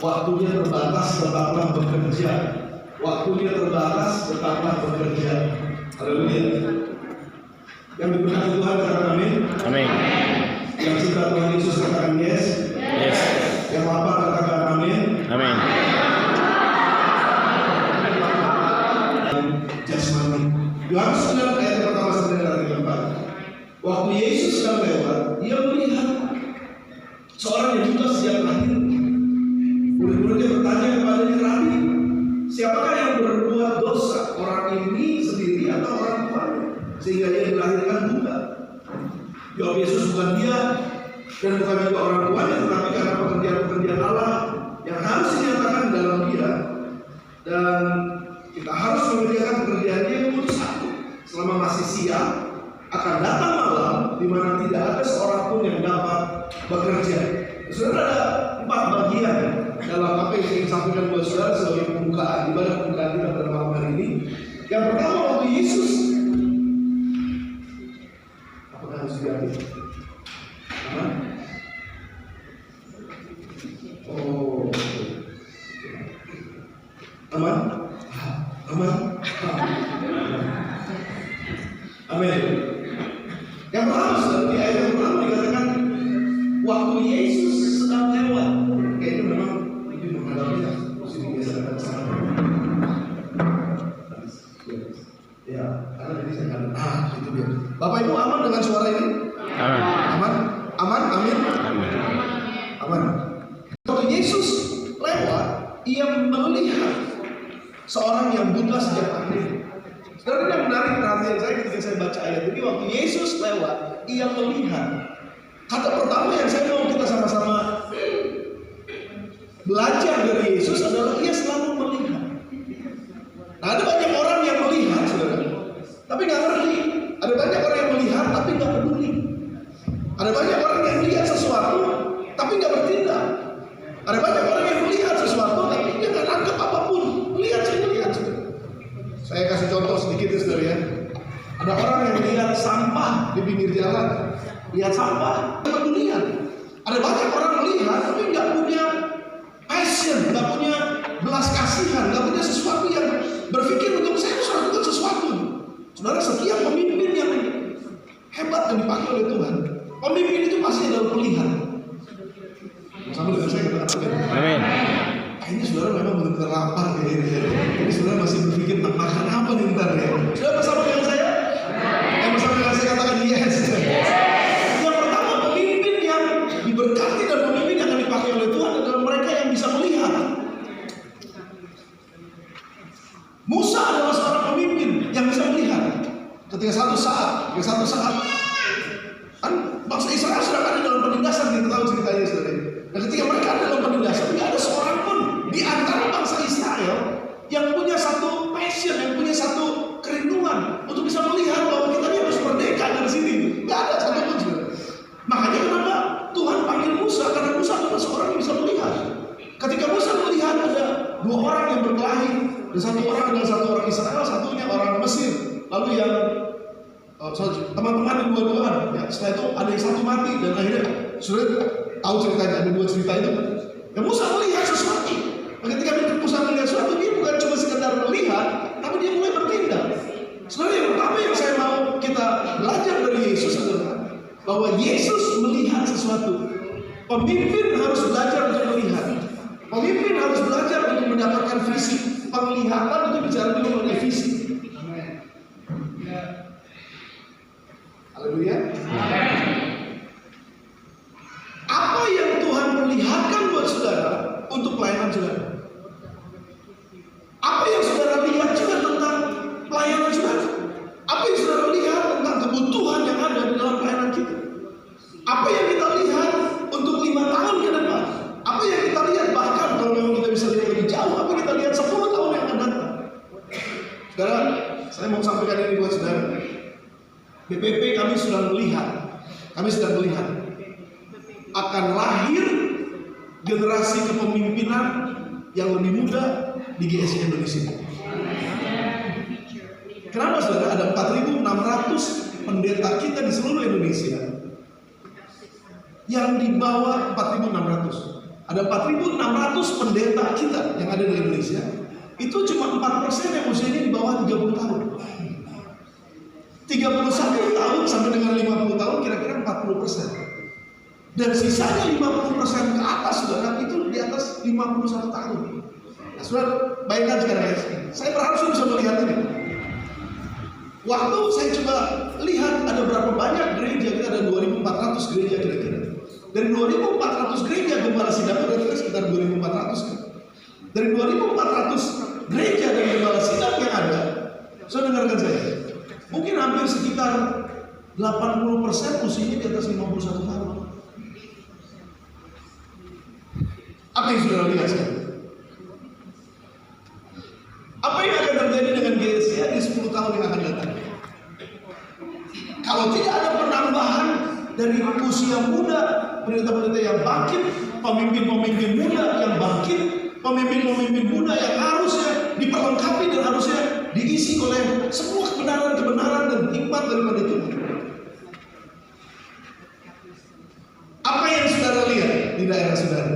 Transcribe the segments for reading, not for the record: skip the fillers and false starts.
waktunya terbatas, tetaplah bekerja. Waktunya terbatas, tetaplah bekerja. Haleluya. Yang diberkati Tuhan katakan amin. Amin. Yang cinta Tuhan Yesus katakan yes. Yes. Yang lapar katakan amin. Amin. Jasmani. Yohanes 9 ayat yang pertama sampai dengan ayat yang keempat. Waktu Yesus sedang lewat, ia melihat seorang yang buta sejak lahir. Murid-muridnya bertanya kepadanya, Rabi, siapakah yang berbuat dosa, orang ini sendiri atau orang tuanya, sehingga ia dilahirkan buta? Jawab Yesus, bukan dia dan bukan juga orang tuanya, tetapi karena pekerjaan-pekerjaan Allah yang harus dinyatakan dalam dia, dan kita harus mengerjakan pekerjaannya yang satu. Selama masih siang, akan datang malam di mana tidak ada seorang pun yang dapat bekerja. Saudara, ada 4 bagian dalam apa yang saya ingin sampaikan buat saudara sebagai pembukaan ibadah pembukaan kita pada malam hari ini. Yang pertama, waktu Yesus, apakah harus diambil? Aman? Oh, aman? Aman? Amin. Yang pertama, saudara, di ayat yang pertama dikatakan waktu Yesus sedang lewat. Kayaknya memang lebih menghadapi sini biasa datang sana. Ya, karena tadi saya katakan, itu dia. Bapak Ibu aman dengan suara ini? Amin. Aman? Aman? Amin? Amin. Aman. Waktu Yesus lewat, ia melihat seorang yang buta sejak lahir. Saudara, ini yang menarik perhatian saya ketika saya baca ayat ini. Waktu Yesus lewat, ia melihat. Kata pertama yang saya mau kita sama-sama belajar dari Yesus adalah ia selalu melihat. Nah, ada banyak orang yang melihat, saudara, tapi nggak ngerti. Ada banyak orang yang melihat tapi nggak peduli. Ada banyak orang yang melihat sesuatu tapi nggak bertindak. Ada banyak orang yang melihat sesuatu tapi dia nggak nangkep apapun. Melihat, saudara. Saya kasih contoh sedikit ya, saudara ya. Ada orang yang lihat sampah di pinggir jalan, lihat sampah, nggak pedulian. Ada banyak orang melihat tapi nggak punya passion, nggak punya belas kasihan, nggak punya sesuatu yang berpikir untuk saya harus lakukan sesuatu. Saudara, setiap pemimpin yang hebat yang dipakai oleh Tuhan, pemimpin itu pasti adalah pelihat. Sama dengan saya katakan Amin. Ini saudara memang benar-benar lapar kayaknya ya. Ini saudara masih berpikir tentang makan apa nih ntar ya. Saudara bersama dengan saya? Yang bersama dengan saya katakan yes. Yang pertama, pemimpin yang diberkati dan pemimpin yang akan dipakai oleh Tuhan adalah mereka yang bisa melihat. Musa adalah seorang pemimpin yang bisa melihat. Ketika satu saat kan bangsa Israel sudah ada dalam penindasan, kita tahu ceritanya saudara. Dan ketika mereka ada dalam penindasan, tidak ada seorang pun di antara bangsa Israel yang punya satu passion, yang punya satu kerinduan untuk bisa melihat bahwa kita ini harus merdeka dari sini. Tidak ada satu pun, saudara. Makanya kenapa Tuhan panggil Musa? Karena Musa adalah seorang yang bisa melihat. Ketika Musa melihat ada 2 orang yang berkelahi, dan satu orang adalah satu orang Israel, satunya orang Mesir. Lalu yang teman-teman dua-duaan, ya, setelah itu ada yang satu mati dan akhirnya sudah tahu ceritanya, ada 2 cerita itu. Ya, Musa melihat sesuatu. Ketika Musa melihat sesuatu, dia bukan cuma sekedar melihat, tapi dia mulai bertindak. Sebenarnya yang pertama yang saya mau kita belajar dari Yesus adalah bahwa Yesus melihat sesuatu. Pemimpin harus belajar untuk melihat. Pemimpin harus belajar untuk mendapatkan visi. Penglihatan itu bicara dulu mengenai visi. Haleluya. Apa yang Tuhan perlihatkan buat saudara untuk pelayanan saudara? Apa yang saudara lihat juga tentang pelayanan saudara? Apa yang saudara lihat tentang kebutuhan yang ada di dalam pelayanan kita? Apa yang kita lihat untuk 5 tahun ke depan? Apa yang kita lihat bahkan kalau memang kita bisa lihat lebih jauh? Apa yang kita lihat 10 tahun yang akan datang? Saudara, saya mau sampaikan ini buat saudara. BPP kami sedang melihat akan lahir generasi kepemimpinan yang lebih muda di GSI Indonesia. Kenapa saudara? Ada 4.600 pendeta kita di seluruh Indonesia yang di bawah 4.600. Ada 4.600 pendeta kita yang ada di Indonesia. Itu cuma 4% yang usianya di bawah 30 tahun. 31 tahun sampai dengan 50 tahun kira-kira 40%. Dan sisanya 50% ke atas, saudara, itu di atas 51 tahun. Nah, saudara, bayangkan sekarang ya. Saya berharap saudara bisa melihat ini. Waktu saya coba lihat ada berapa banyak gereja, kita ada 2.400 gereja kira-kira. Dari 2.400 gereja gembala sidang kira-kira sekitar 2.400 kan. Dari 2.400 gereja dan gembala sidang yang ada, saudara dengarkan saya, mungkin hampir sekitar 80% usianya di atas 51 tahun. Apa yang saudara lihat sekarang? Apa yang akan terjadi dengan GSIA di 10 tahun yang akan datang? Kalau tidak ada penambahan dari usia muda, pendeta-pendeta yang bangkit, pemimpin-pemimpin muda yang bangkit, pemimpin-pemimpin muda yang harusnya diperlengkapi dan harusnya diisi oleh semua kebenaran-kebenaran dan hikmat daripada Tuhan. Apa yang saudara lihat di daerah saudara?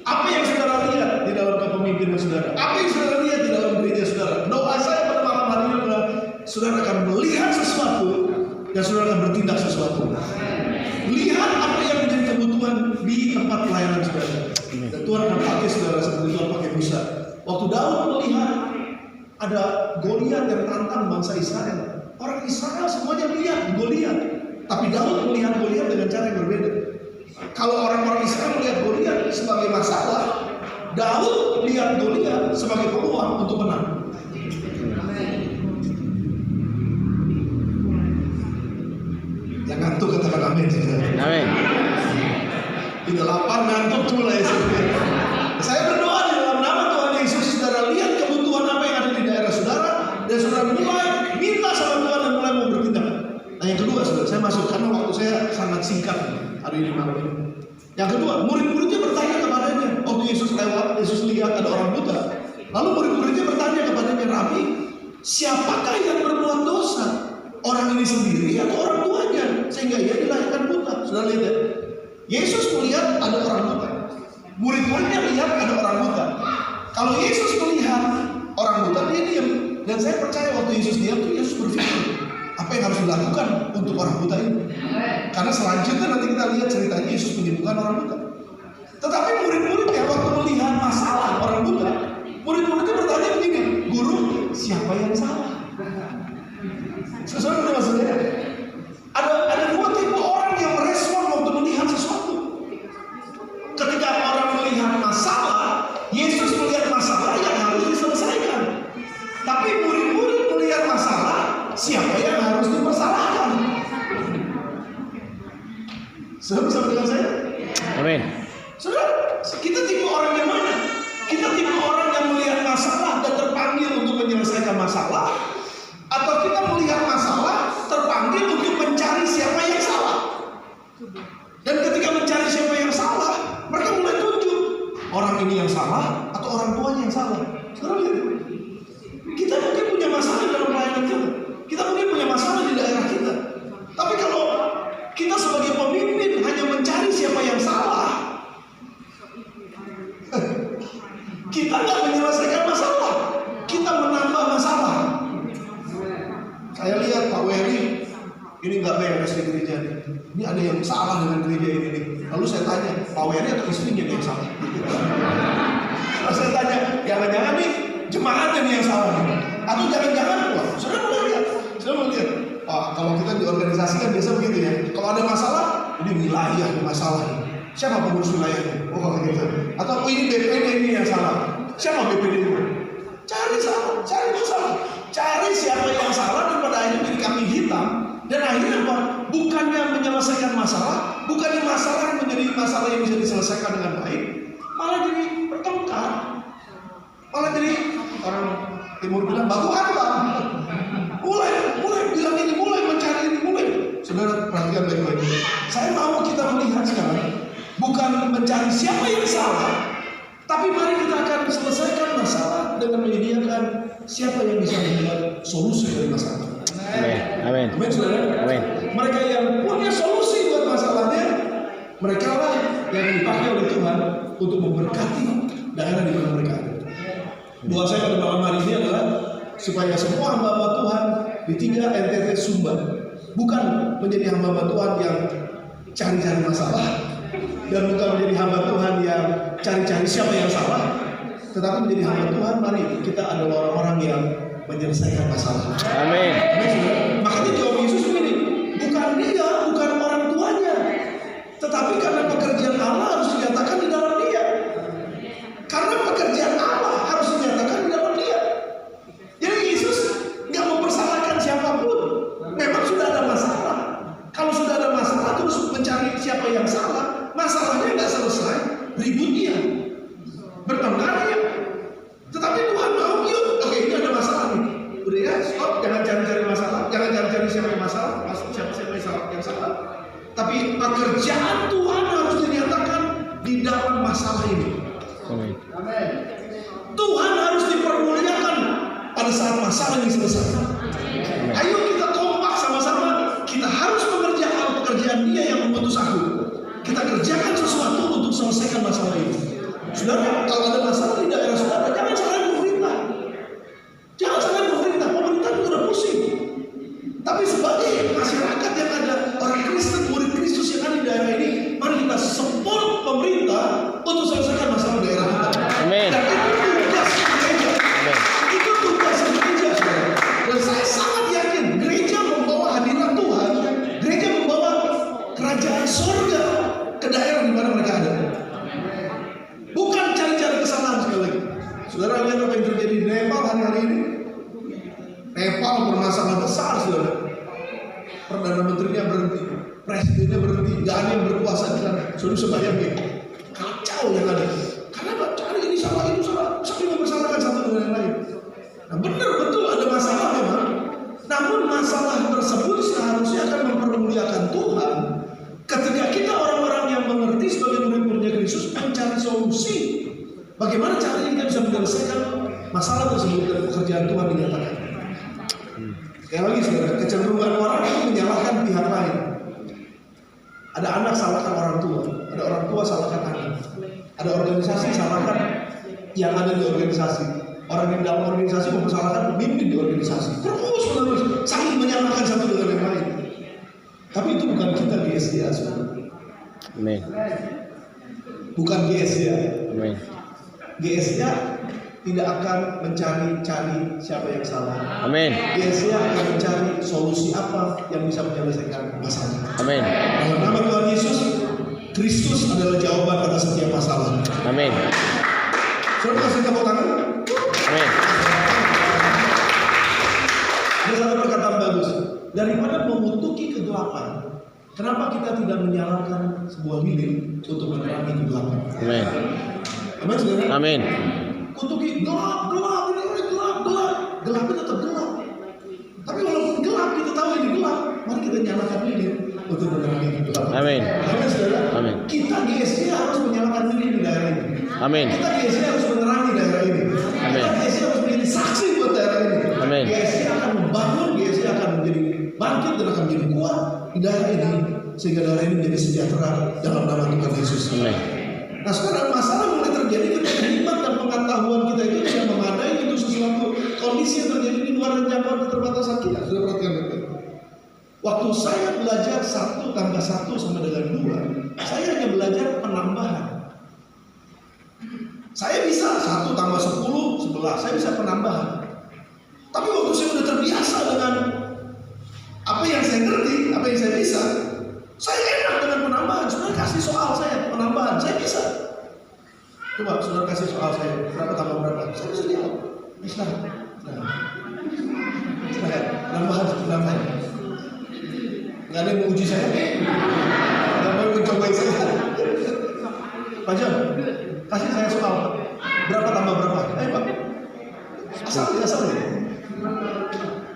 Apa yang saudara lihat di dalam kepemimpinan saudara? Apa yang saudara lihat di dalam gereja saudara? Doa saya pada malam hari ini adalah saudara akan melihat sesuatu dan saudara akan bertindak sesuatu. Lihat apa yang menjadi kebutuhan di tempat pelayanan saudara. Dan Tuhan akan pakai saudara seperti Tuhan pakai Musa. Waktu Daud melihat ada Goliat yang tantang bangsa Israel, orang Israel semuanya lihat Goliat, tapi Daud melihat Goliat dengan cara yang berbeda. Kalau orang-orang Israel melihat Goliat sebagai masalah, Daud lihat Goliat sebagai peluang untuk menang. Yang ngantuk katakan amin. Amin. Tidak lapar ngantuk mulai. Saya berdoa di dalam nama Tuhan Yesus, saudara lihat kebutuhan apa yang ada di daerah saudara, dan saudara mulai minta sama Tuhan dan mulai mau bertindak. Nah yang kedua saudara, saya masuk karena waktu saya sangat singkat hari ini malam ini. Yang kedua, murid-muridnya bertanya kepadanya. Waktu Yesus lewat, Yesus lihat ada orang buta. Lalu murid-muridnya bertanya kepadanya, Rabi, siapakah yang berbuat dosa? Orang ini sendiri atau orang tuanya? Sehingga ia dilahirkan buta. Sudah lihat ya? Yesus melihat ada orang buta. Murid-muridnya lihat ada orang buta. Kalau Yesus melihat orang buta, dia diam. Dan saya percaya waktu Yesus diam, Yesus berpikir, apa yang harus dilakukan untuk orang buta ini? Karena selanjutnya nanti kita lihat ceritanya Yesus menyembuhkan orang buta. Tetapi murid-muridnya waktu melihat masalah orang buta, murid-muridnya bertanya begini, Guru, siapa yang salah? Sesuai dengan maksudnya. Ada dua tipe orang yang merespon waktu melihat sesuatu. Ketika orang melihat masalah, Yesus melihat masalah yang harus diselesaikan. Tapi murid-murid melihat masalah, siapa yang harus dipersalahkan? Sudah bersama dengan saya? Amin. Sudah, kita tipe orang yang mana? Kita tipe orang yang melihat masalah dan terpanggil untuk menyelesaikan masalah, atau kita melihat masalah terpanggil untuk mencari siapa yang salah? Dan ketika mencari siapa yang salah, mereka mulai tunjuk orang ini yang salah atau orang tuanya yang salah. Saudara lihat, kita mungkin punya masalah dalam pelayanan kita. Kita mungkin punya masalah di daerah kita. Tapi kalau kita sebagai pemimpin hanya mencari siapa yang salah, kita nggak menyelesaikan masalah, kita menambah masalah. Saya lihat Pak Weri ini nggak beres di gereja ini. Ini ada yang salah dengan gereja ini nih. Lalu saya tanya, Pak Weri atau istrinya yang salah? Lalu saya tanya, jangan-jangan nih jemaatnya nih yang salah nih. Atau jangan-jangan, wah, sudah mulai lihat. Saya mau lihat, kalau kita di organisasi kan biasa begitu ya. Kalau ada masalah, ini wilayah ada masalah. Siapa pengurus wilayahnya? Oh kalau gitu. Atau ini BPD ini yang salah. Siapa BPD itu? Cari salah, cari masalah, cari siapa yang salah dan pada akhirnya jadi kambing hitam. Dan akhirnya apa? Bukannya menyelesaikan masalah, bukannya masalah menjadi masalah yang bisa diselesaikan dengan baik, malah jadi bertengkar. Malah jadi orang timur bilang baku hantam. Mulai bilang ini, mulai mencari ini, mulai. Saudara perhatikan baik-baik. Saya mau kita melihat sekarang bukan mencari siapa yang salah, tapi mari kita akan selesaikan masalah dengan menyediakan siapa yang bisa membuat solusi dari masalah. Amin. Amin, saudara. Amin. Mereka yang punya solusi buat masalahnya, mereka lah yang dipakai oleh Tuhan untuk memberkati daerah di mana mereka ada. Doa saya pada malam hari ini adalah supaya semua hamba-hamba Tuhan di 3 NTT Sumba bukan menjadi hamba-hamba Tuhan yang cari-cari masalah, dan bukan menjadi hamba Tuhan yang cari-cari siapa yang salah, tetapi menjadi hamba Tuhan, mari kita adalah orang-orang yang menyelesaikan masalah. Amin. Makanya jawab Yesus begini, bukan dia, bukan orang tuanya, tetapi karena pekerjaan Allah harus dinyatakan di dalam dia. Karena pekerjaan Allah harus dinyatakan di dalam dia. Jadi Yesus nggak mempersalahkan siapapun. Memang sudah ada masalah. Kalau sudah ada masalah terus mencari siapa yang salah, masalahnya nggak selesai, ributnya, bertengkarnya. Tetapi Tuhan mau, yuk, oke, ini ada masalah nih. Udah ya, stop, jangan cari-cari masalah, jangan cari-cari siapa yang masalah, siapa yang salah. Tapi pekerjaan Tuhan harus dinyatakan di dalam masalah ini. Amin. Tuhan harus dipermuliakan pada saat masalah ini selesai. Ayo kita kompak sama-sama. Kita harus mengerjakan pekerjaan Dia yang mengutus aku. Kita kerjakan sesuatu untuk selesaikan masalah ini. Saudara, kalau ada masalah di daerah saudara, jangan salahkan pemerintah. Jangan salahkan pemerintah. Pemerintah itu udah pusing. Tapi sebagai masyarakat yang ada, orang Kristen, murid Kristus yang ada di daerah ini, mari kita support pemerintah untuk selesaikan masalah daerah kita. Amin. Dan itu tugas gereja. Amin. Itu tugas gereja, saudara. Dan saya sangat yakin gereja membawa hadirat Tuhan, gereja membawa kerajaan surga ke daerah di mana mereka ada. Bukan cari-cari kesalahan sekali lagi. Saudara lihat apa yang terjadi di Nepal hari-hari ini. Nepal bermasalah besar, saudara. Perdana Menterinya berhenti, presidennya berhenti, gak ada yang berkuasa di sana. Saudara sebayangnya kacau yang ada. Karena cari ini salah, itu salah, saling mempersalahkan satu dengan yang lain. Nah benar betul ada masalah memang. Namun masalah tersebut seharusnya akan mempermuliakan Tuhan ketika kita orang-orang yang mengerti sebagai murid-muridnya Kristus mencari solusi. Bagaimana caranya kita bisa menyelesaikan masalah tersebut dan pekerjaan Tuhan dinyatakan. Sekali lagi saudara, kecenderungan orang itu menyalahkan pihak lain. Ada anak salahkan orang tua, ada orang tua salahkan anak, ada organisasi salahkan yang ada di organisasi, orang yang dalam organisasi mempersalahkan pemimpin di organisasi. Terus menerus saling menyalahkan satu dengan yang lain. Tapi itu bukan kita GSDA, saudara. Amin. Bukan GSDA. Amin. GSDA tidak akan mencari-cari siapa yang salah. Amin. GSDA akan mencari solusi apa yang bisa menyelesaikan masalah. Amin. Dalam nama Tuhan Yesus, Kristus adalah jawaban atas setiap masalah. Amin. Saudara kasih tepuk tangan. Amin. Ada satu perkataan bagus. Daripada mengutuki kegelapan, kenapa kita tidak menyalakan sebuah lilin untuk menerangi kegelapan? Amin. Amin, saudara. Amin. Kutuki gelap, ini gelap. Gelapnya tetap gelap. Tapi walaupun gelap, kita tahu ini gelap. Mari kita nyalakan lilin untuk menerangi kegelapan. Amin. Amin, saudara. Amin. Kita GSD harus menyalakan lilin di daerah ini. Amin. Kita GSD harus menerangi daerah ini. Amin. Kita GSD harus menjadi saksi buat daerah ini. Amin. GSD akan membangun, GSD akan menjadi bangkit dan akan menjadi kuat di daerah ini sehingga daerah ini menjadi sejahtera dalam nama Tuhan Yesus. Amin. Nah sekarang masalah mulai terjadi ketika hikmat dan pengetahuan kita itu tidak memadai untuk sesuatu kondisi yang terjadi di luar jangkauan keterbatasan kita. Sudah perhatikan betul. Waktu saya belajar 1 tambah 1 sama dengan 2, saya hanya belajar penambahan. Saya bisa 1 tambah 10, 11, saya bisa penambahan. Tapi waktu saya sudah terbiasa dengan apa yang saya ngerti, apa yang saya bisa, saya enak dengan penambahan. Saudara kasih soal saya, penambahan, saya bisa. Coba saudara kasih soal saya, berapa tambah berapa? Saya bisa jawab. Bisa. Penambahan. Nggak ada yang menguji saya. Nggak mau mencobai saya. Pak John, kasih saya soal. Berapa tambah berapa? Ayo Pak. Asal ya.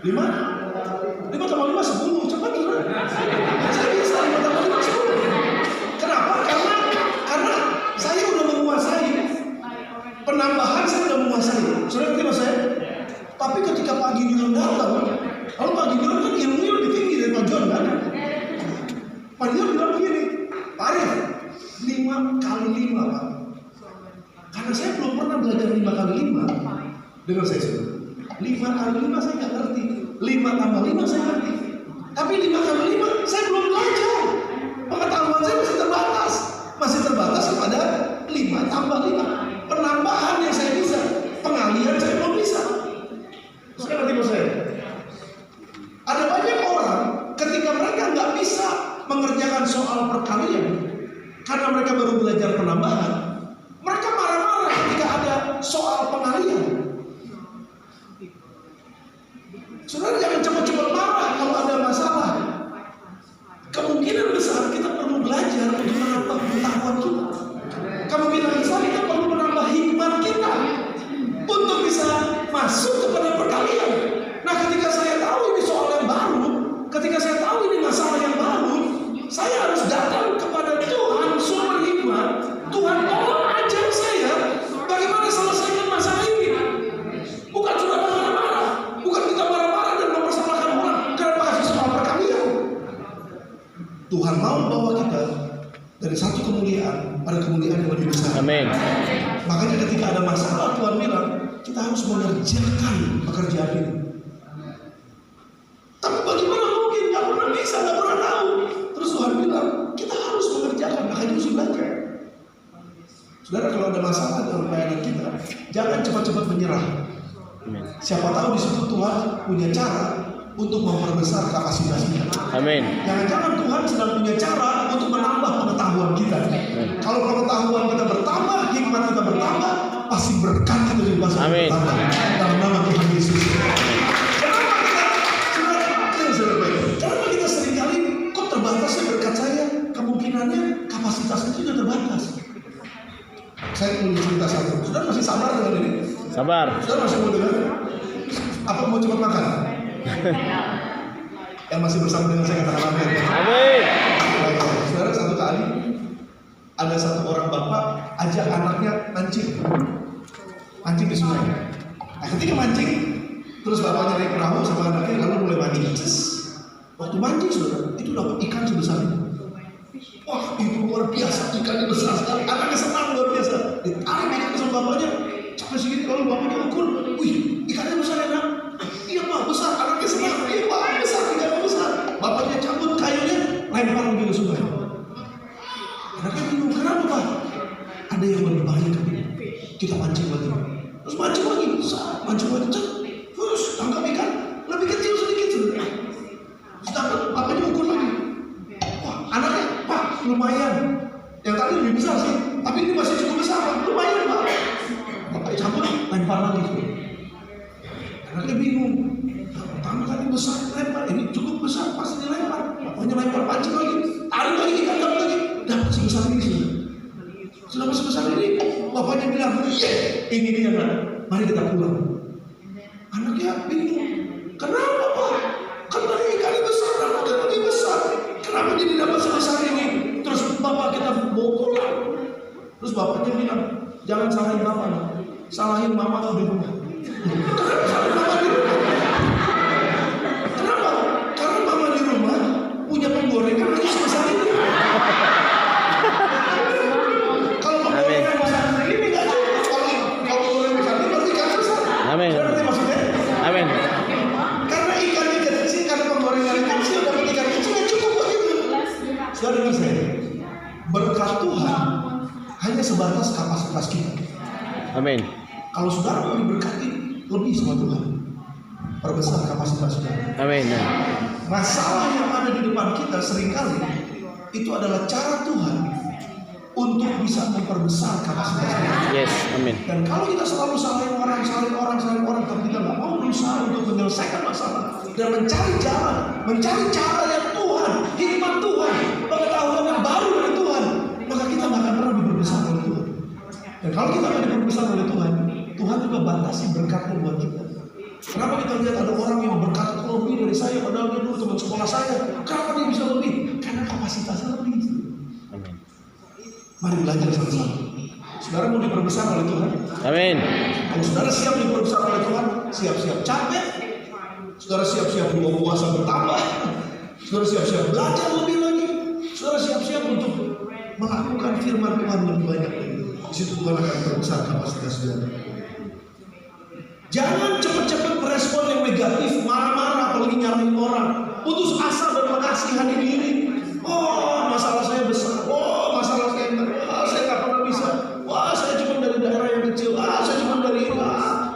5 tambah 5, 10. Cepat saudara. Saya bisa 5 tambah 5, 10. Kenapa? Karena saya udah menguasai. Penambahan saya udah menguasai. Saudara ngerti mas saya? Tapi ketika Pak Gideon datang, kalau Pak Gideon kan ilmunya lebih tinggi dari Pak John kan? Pak Gideon bilang begini, Pak Arif, 5 kali 5 Pak. Dengar saya saudara. 5 kali 5 saya nggak ngerti. 5 tambah 5 saya ngerti. Tapi 5 kali 5 saya belum belajar. Pengetahuan saya masih terbatas. Masih terbatas kepada 5 tambah 5. Penambahan yang saya bisa. Pengalihan saya belum bisa. Sudah ngerti maksud saya? Ada banyak orang ketika mereka nggak bisa mengerjakan soal perkalian karena mereka baru belajar penambahan, mereka marah-marah ketika ada soal pengalian. Saudara jangan cepat-cepat marah kalau ada masalah. Kemungkinan besar kita perlu belajar untuk menambah pengetahuan kita. Kemungkinan besar kita perlu menambah hikmat kita untuk bisa masuk kepada perkalian. Nah, ketika saya tahu ini soal yang baru, ketika saya tahu ini masalah yang baru, saya harus datang kepada Tuhan sumber hikmat. Tuhan, tolong ajar saya bagaimana selesaikan masalah ini. Bukan saudara marah-marah, bukan kita marah-marah dan mempersalahkan orang karena kasih soal perkalian. Tuhan mau bawa kita dari satu kemuliaan pada kemuliaan yang lebih besar. Amin. Makanya ketika ada masalah, Tuhan bilang kita harus mengerjakan pekerjaan ini. Tapi bagaimana mungkin? Gak pernah bisa, gak pernah tahu. Terus Tuhan bilang kita harus mengerjakan. Makanya harus belajar. Saudara, kalau ada masalah dalam pelayanan kita, jangan cepat-cepat menyerah. Amin. Siapa tahu di situ Tuhan punya cara untuk memperbesar kapasitas kita. Amin. Jangan-jangan Tuhan sedang punya cara untuk menambah pengetahuan kita. Kalau pengetahuan kita bertambah, hikmat kita bertambah, pasti berkat kita juga pasti bertambah. Dalam nama Tuhan Yesus. Kenapa kita seringkali kok terbatasnya berkat saya? Kemungkinannya kapasitasnya juga terbatas. Saya mau cerita satu. Sudah masih sabar dengan ini? Sabar. Sudah masih mau dengar? Apa mau cepat makan? Yang masih bersama dengan saya katakan amin. Amin. Saudara, satu kali ada satu orang bapak ajak anaknya mancing di sungai. Nah, ketika mancing, terus bapaknya naik perahu sama anaknya lalu mulai mancing. Waktu mancing saudara, itu dapat ikan sebesar itu. Wah, itu luar biasa, ikannya besar sekali. Anaknya senang luar biasa. Ditarik ikan sama bapaknya, sampai segini kalau bapaknya ukur, wih, ikannya besar ya nak? Iya pak, besar. Anaknya senang, iya pak, besar, ikannya besar. Bapaknya cabut kayunya, lempar lagi ke sungai. Anaknya bingung, kenapa pak? Ada yang lebih baik kita mancing lagi. Terus mancing lagi, terus tangkap ikan lebih kecil sedikit. Sedangkan bapaknya ukur lagi. Wah, anaknya, pak, lumayan. Yang tadi lebih besar sih, tapi ini masih cukup besar, pak. Lumayan pak. Bapaknya cabut, lempar lagi. Anaknya bingung. Pertama tadi besar, lempar. Ini cukup besar, pasti dilempar. Bapaknya lempar, pancing lagi. Tarik lagi, ikan dapat lagi. Dapat sebesar ini sih. Sudah sebesar ini, bapaknya bilang, ini dia nak. Mari kita pulang. Anaknya bingung. Kenapa pak? Kan tadi ikannya besar, anaknya lebih besar. Kenapa jadi dapat sebesar ini? Terus bapak kita mau pulang. Terus bapaknya bilang, jangan salahin bapak, nak. Salahin mama kalau di rumah. Kenapa salahin mama di rumah? Kenapa? Karena mama di rumah punya penggorengan lagi sebesar ini. Kalau penggorengan besar ini nggak cukup. Kalau penggorengan besar ini berarti ikan besar. Amin. Berarti maksudnya? Amin. Karena ikannya kecil, karena penggorengan kecil dapat ikan kecil yang cukup begitu. Sudah dengar saya? Berkat Tuhan hanya sebatas kapasitas kita. Amin. Kalau saudara mau diberkati, lebih sama Tuhan. Perbesar kapasitas saudara. Amin. Masalah yang ada di depan kita seringkali itu adalah cara Tuhan untuk bisa memperbesar kapasitas kita. Yes. Amin. Dan kalau kita selalu salahin orang, tapi kita nggak mau berusaha untuk menyelesaikan masalah dan mencari cara yang Tuhan, hikmat Tuhan, pengetahuan yang baru dari Tuhan, maka kita nggak akan pernah diperbesar oleh Tuhan. Dan kalau kita nggak diperbesar oleh Tuhan, Tuhan juga batasi berkatnya buat kita. Kenapa kita lihat ada orang yang berkat lebih dari saya, padahal dia dulu teman sekolah saya? Kenapa dia bisa lebih? Karena kapasitasnya lebih. Amin. Mari belajar sama-sama. Saudara mau diperbesar oleh Tuhan? Amin. Kalau saudara siap diperbesar oleh Tuhan, siap-siap capek. Saudara siap-siap buah puasa bertambah. Saudara siap-siap belajar lebih lagi. Saudara siap-siap untuk melakukan firman Tuhan lebih banyak lagi. Di situ Tuhan akan memperbesar kapasitas saudara. Jangan cepat-cepat merespon yang negatif, marah-marah, apalagi nyalahin orang, putus asa dan mengasihani diri. Oh, masalah saya besar. Oh, masalah saya enggak. Oh, saya nggak pernah bisa. Wah, saya cuma dari daerah yang kecil. Saya cuma dari ini.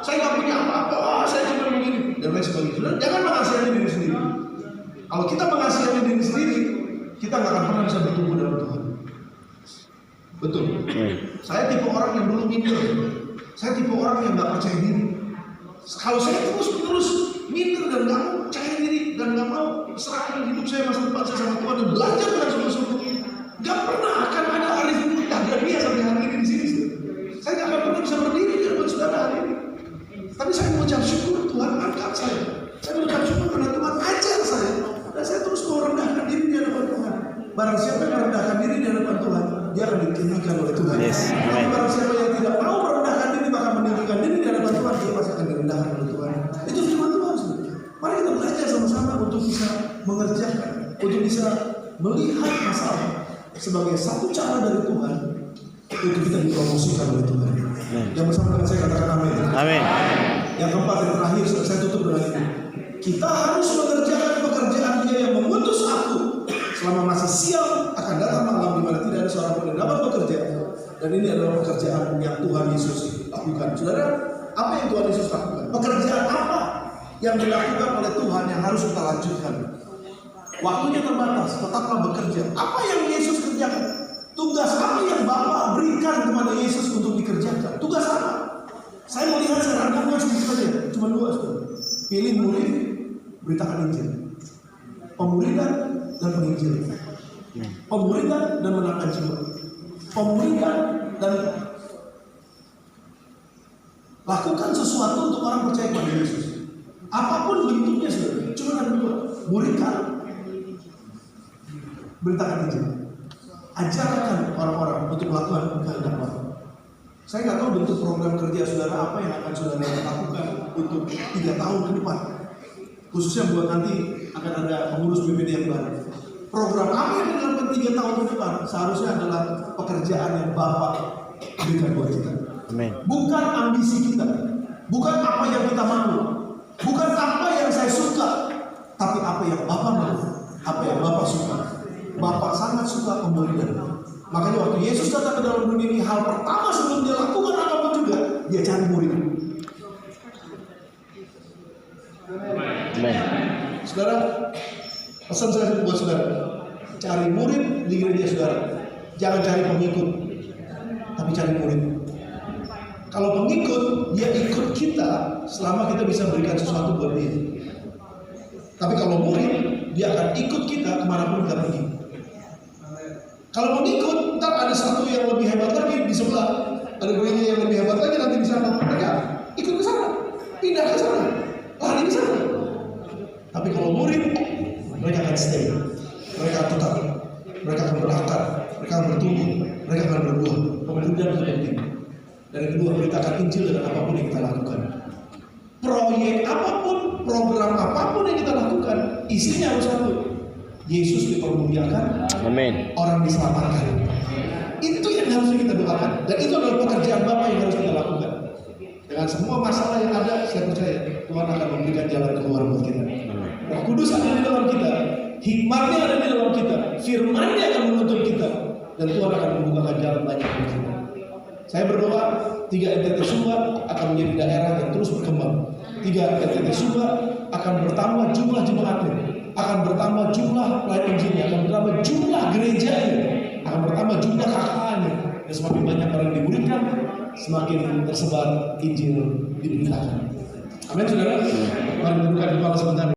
Saya nggak punya apa-apa. Saya cuma begini dan lain sebagainya. Jangan mengasihani diri sendiri. Kalau kita mengasihani diri sendiri, kita nggak akan pernah bisa bertumbuh dalam Tuhan. Betul. Saya tipe orang yang dulu minder. Saya tipe orang yang nggak percaya diri. Kalau saya terus minder dan nggak mau percaya diri dan nggak mau serahkan hidup saya masa depan saya sama Tuhan dan belajar dengan sungguh-sungguh, nggak pernah akan ada hari ini ada dia sampai hari ini di sini. Saya nggak akan pernah bisa berdiri di depan saudara hari ini. Tapi saya mengucap syukur Tuhan angkat saya. Saya mengucap syukur karena Tuhan ajar saya dan saya terus mau rendahkan diri di hadapan Tuhan. Barang siapa yang merendahkan diri di hadapan Tuhan, dia akan ditinggikan oleh Tuhan. Yes. Tapi barang siapa yang tidak mau merendahkan diri, bahkan meninggikan diri di hadapan Tuhan, dia pasti akan direndahkan oleh Tuhan. Itu firman Tuhan. Mari kita belajar sama-sama untuk bisa mengerjakan, untuk bisa melihat masalah sebagai satu cara dari Tuhan untuk kita dipromosikan oleh Tuhan. Yang bersama dengan saya katakan amin. Amin. Yang keempat dan terakhir saya tutup dengan ini. Kita harus mengerjakan pekerjaan Dia yang mengutus aku. Selama masih siang akan datang malam di mana tidak ada seorang pun yang dapat bekerja. Dan ini adalah pekerjaan yang Tuhan Yesus lakukan. Saudara, apa yang Tuhan Yesus lakukan? Pekerjaan apa yang dilakukan oleh Tuhan yang harus kita lanjutkan? Waktunya terbatas, tetaplah bekerja. Apa yang Yesus kerjakan? Tugas apa yang Bapa berikan kepada Yesus untuk dikerjakan? Tugas apa? Saya melihat saya rangkumnya sedikit saja, cuma 2 saudara. Pilih murid, beritakan Injil. Pemuridan dan penginjilan. Pemuridan dan menangkan jiwa. Pemuridan dan lakukan sesuatu untuk orang percaya kepada Yesus. Apapun bentuknya saudara, cuma ada 2. Muridkan, beritakan Injil. Ajarkan orang-orang untuk melakukan kehendak Bapa. Saya nggak tahu bentuk program kerja saudara apa yang akan saudara lakukan untuk 3 tahun ke depan. Khususnya buat nanti akan ada pengurus BPD yang baru. Program apa yang dilakukan 3 tahun ke depan seharusnya adalah pekerjaan yang Bapak berikan buat kita. Amin. Bukan ambisi kita, bukan apa yang kita mau, bukan apa yang saya suka, tapi apa yang Bapak mau, apa yang Bapak suka. Bapak sangat suka pemuridan. Makanya waktu Yesus datang ke dalam dunia ini, hal pertama sebelum dia lakukan apapun juga, dia cari murid. Amin. Saudara, pesan saya buat saudara, cari murid di gereja saudara. Jangan cari pengikut, tapi cari murid. Kalau pengikut, dia ikut kita selama kita bisa berikan sesuatu buat dia. Tapi kalau murid, dia akan ikut kita kemanapun kita pergi. Kalau pengikut, ntar ada satu yang lebih hebat lagi di sebelah, ada gereja yang lebih hebat lagi nanti di sana. Mereka ikut ke sana, pindah ke sana, lari ke sana. Tapi kalau murid, mereka akan stay, mereka tetap, mereka akan berakar, mereka akan bertumbuh, mereka akan berbuah. Pemuridan itu penting. Dan yang kedua, beritakan Injil dengan apapun yang kita lakukan. Proyek apapun, program apapun yang kita lakukan, isinya harus satu: Yesus dipermuliakan, Amin. orang diselamatkan. Itu yang harus kita doakan, dan itu adalah pekerjaan Bapa yang harus kita lakukan. Dengan semua masalah yang ada, saya percaya Tuhan akan memberikan jalan keluar buat kita. Roh Kudus ada di dalam kita, hikmatnya ada di dalam kita, firman-Nya akan menuntun kita, dan Tuhan akan membukakan jalan banyak buat kita. Saya berdoa 3 NTT Sumba akan menjadi daerah yang terus berkembang. 3 NTT Sumba akan bertambah jumlah jemaatnya, akan bertambah jumlah pelayan Injilnya, akan bertambah jumlah gerejanya, akan bertambah jumlah KKA-nya. Dan semakin banyak orang dimuridkan, semakin tersebar Injil diberitakan. Amin saudara. Mari dudukkan kepala sebentar.